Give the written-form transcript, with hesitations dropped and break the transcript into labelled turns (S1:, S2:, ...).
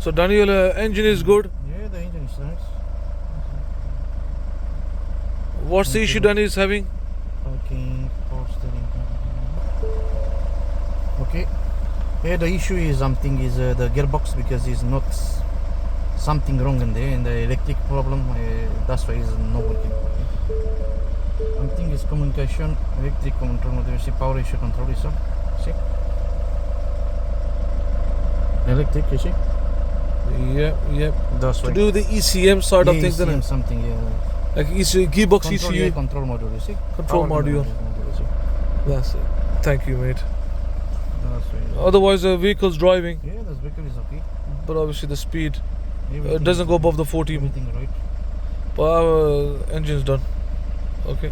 S1: So Daniel, engine is good.
S2: Yeah, the engine is nice.
S1: What's the
S2: Okay,
S1: issue
S2: but-
S1: Daniel is having?
S2: Parking, power steering. Okay. Yeah, the issue is something is the gearbox because it's not something wrong in there, and the electric problem. That's why it's not working. Something is communication, electric control module. See power issue control is on. See. Electric, you see.
S1: Yep.
S2: That's
S1: To
S2: why.
S1: do with the ECM side of things,
S2: ECM
S1: then
S2: something. Yeah.
S1: like gearbox
S2: Control,
S1: ECU.
S2: yeah, control module. You see.
S1: Control
S2: Power
S1: module.
S2: You see.
S1: That's it. Thank you, mate.
S2: That's why.
S1: Otherwise, the vehicle's driving,
S2: Yeah, this vehicle is okay.
S1: but obviously the speed
S2: Everything
S1: doesn't
S2: is
S1: go
S2: okay.
S1: above the 40.
S2: Everything right.
S1: But our engine's done. Okay.